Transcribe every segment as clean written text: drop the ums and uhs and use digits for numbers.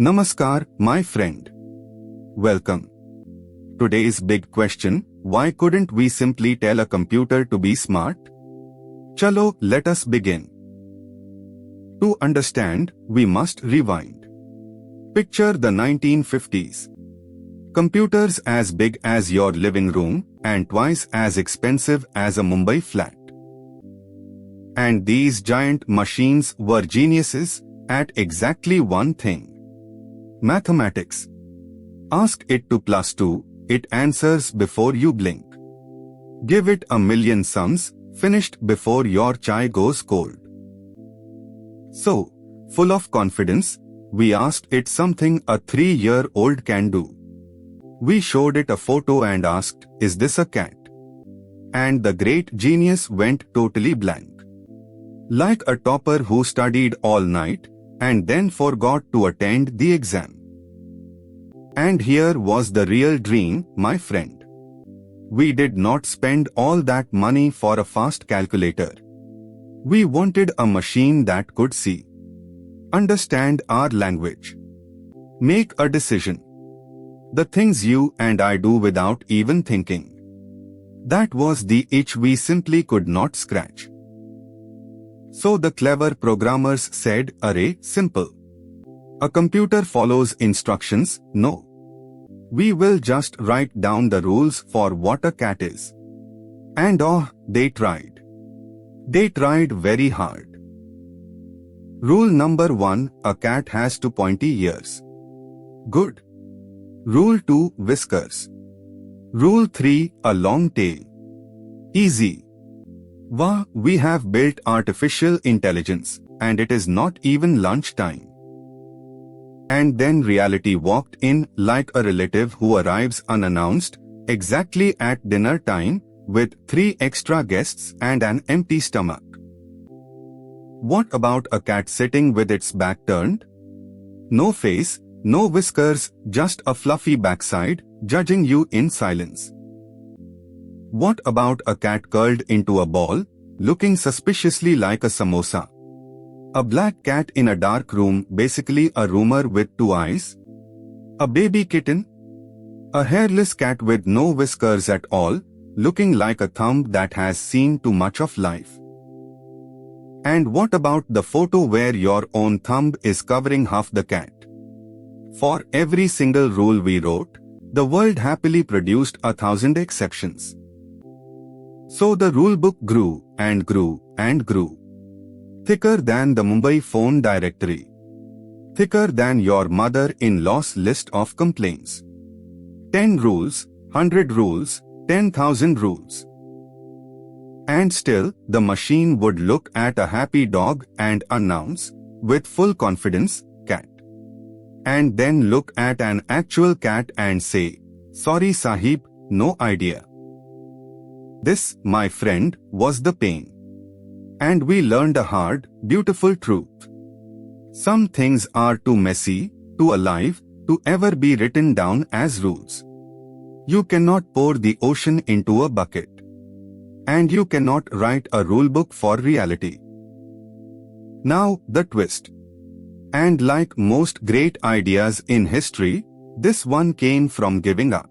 Namaskar, my friend. Welcome. Today's big question, why couldn't we simply tell a computer to be smart? Chalo, let us begin. To understand, we must rewind. Picture the 1950s. Computers as big as your living room and twice as expensive as a Mumbai flat. And these giant machines were geniuses at exactly one thing. Mathematics. Ask it to plus 2, it answers before you blink. Give it a million sums, finished before your chai goes cold. So, full of confidence, we asked it something a 3-year-old can do. We showed it a photo and asked, is this a cat? And the great genius went totally blank. Like a topper who studied all night and then forgot to attend the exam. And here was the real dream, my friend. We did not spend all that money for a fast calculator. We wanted a machine that could see, understand our language, make a decision. The things you and I do without even thinking. That was the itch we simply could not scratch. So the clever programmers said, array, simple. A computer follows instructions, no. We will just write down the rules for what a cat is. And oh, they tried. They tried very hard. Rule number 1, a cat has 2 pointy ears. Good. Rule 2, whiskers. Rule 3, a long tail. Easy. Wow, we have built artificial intelligence, and it is not even lunchtime. And then reality walked in like a relative who arrives unannounced, exactly at dinner time, with 3 extra guests and an empty stomach. What about a cat sitting with its back turned? No face, no whiskers, just a fluffy backside, judging you in silence. What about a cat curled into a ball, looking suspiciously like a samosa? A black cat in a dark room, basically a rumor with 2 eyes? A baby kitten? A hairless cat with no whiskers at all, looking like a thumb that has seen too much of life. And what about the photo where your own thumb is covering half the cat? For every single rule we wrote, the world happily produced 1,000 exceptions. So the rulebook grew and grew and grew. Thicker than the Mumbai phone directory. Thicker than your mother-in-law's list of complaints. 10 rules, 100 rules, 10,000 rules. And still, the machine would look at a happy dog and announce, with full confidence, cat. And then look at an actual cat and say, sorry Sahib, no idea. This, my friend, was the pain. And we learned a hard, beautiful truth. Some things are too messy, too alive, to ever be written down as rules. You cannot pour the ocean into a bucket. And you cannot write a rulebook for reality. Now, the twist. And like most great ideas in history, this one came from giving up.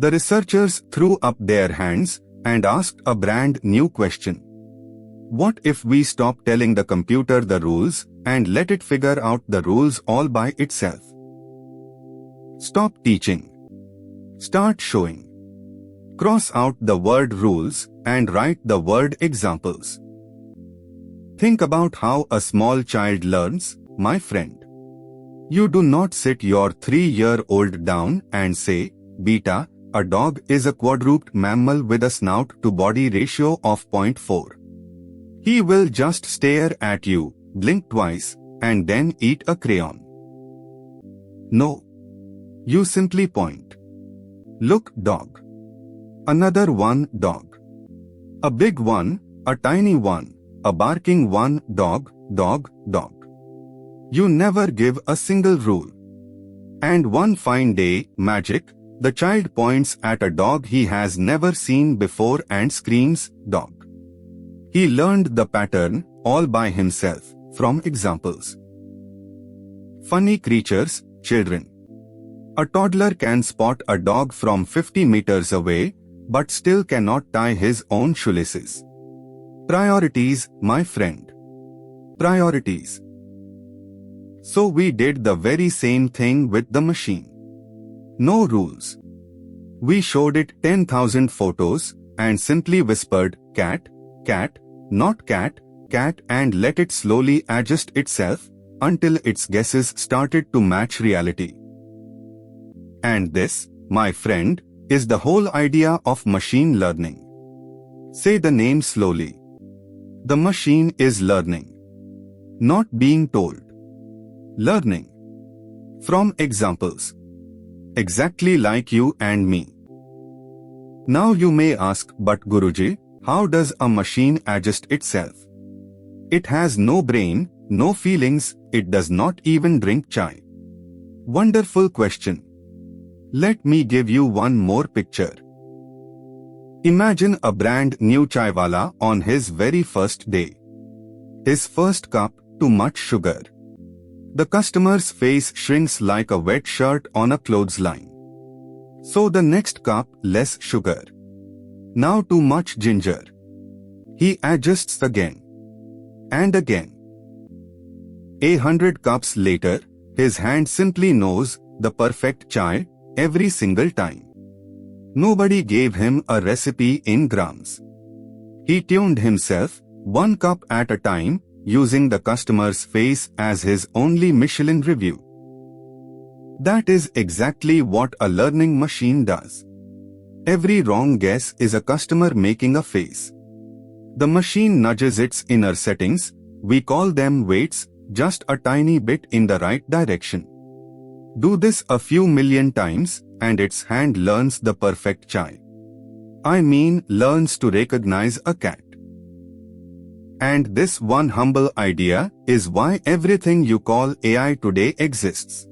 The researchers threw up their hands and asked a brand new question. What if we stop telling the computer the rules and let it figure out the rules all by itself? Stop teaching. Start showing. Cross out the word rules and write the word examples. Think about how a small child learns, my friend. You do not sit your 3-year-old down and say, Beta, a dog is a quadruped mammal with a snout-to-body ratio of 0.4. He will just stare at you, blink twice, and then eat a crayon. No. You simply point. Look, dog. Another one, dog. A big one, a tiny one, a barking one, dog, dog, dog. You never give a single rule. And one fine day, magic, the child points at a dog he has never seen before and screams, dog. He learned the pattern, all by himself, from examples. Funny creatures, children. A toddler can spot a dog from 50 meters away, but still cannot tie his own shoelaces. Priorities, my friend. Priorities. So we did the very same thing with the machine. No rules. We showed it 10,000 photos and simply whispered, cat, cat, not cat, cat, and let it slowly adjust itself until its guesses started to match reality. And this, my friend, is the whole idea of machine learning. Say the name slowly. The machine is learning. Not being told. Learning. From examples. Exactly like you and me. Now you may ask, but Guruji, how does a machine adjust itself? It has no brain, no feelings, it does not even drink chai. Wonderful question. Let me give you one more picture. Imagine a brand new chaiwala on his very first day. His first cup, too much sugar. The customer's face shrinks like a wet shirt on a clothesline. So the next cup, less sugar. Now too much ginger. He adjusts again. And again. 100 cups later, his hand simply knows the perfect chai every single time. Nobody gave him a recipe in grams. He tuned himself, one cup at a time, using the customer's face as his only Michelin review. That is exactly what a learning machine does. Every wrong guess is a customer making a face. The machine nudges its inner settings, we call them weights, just a tiny bit in the right direction. Do this a few million times, and its hand learns the perfect chai. I mean, learns to recognize a cat. And this one humble idea is why everything you call AI today exists.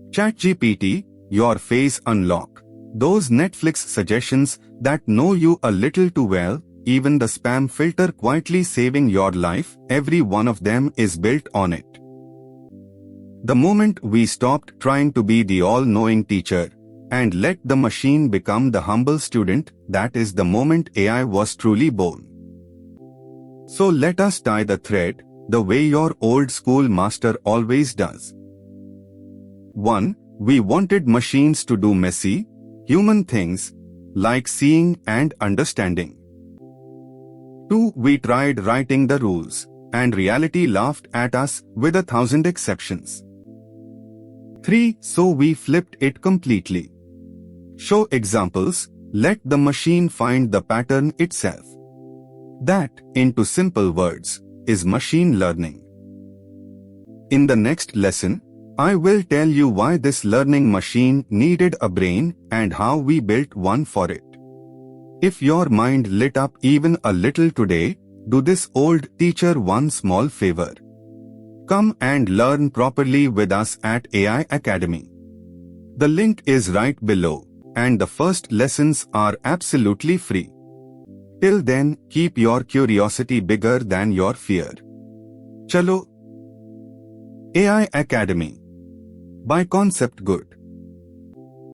ChatGPT, your face unlock. Those Netflix suggestions that know you a little too well, even the spam filter quietly saving your life, every one of them is built on it. The moment we stopped trying to be the all-knowing teacher and let the machine become the humble student, that is the moment AI was truly born. So let us tie the thread, the way your old school master always does. 1. We wanted machines to do messy, human things, like seeing and understanding. 2. We tried writing the rules, and reality laughed at us with 1,000 exceptions. 3. So we flipped it completely. Show examples, let the machine find the pattern itself. That, into simple words, is machine learning. In the next lesson, I will tell you why this learning machine needed a brain and how we built one for it. If your mind lit up even a little today, do this old teacher one small favor. Come and learn properly with us at AI Academy. The link is right below, and the first lessons are absolutely free. Till then, keep your curiosity bigger than your fear. Chalo. AI Academy. By Concept Good.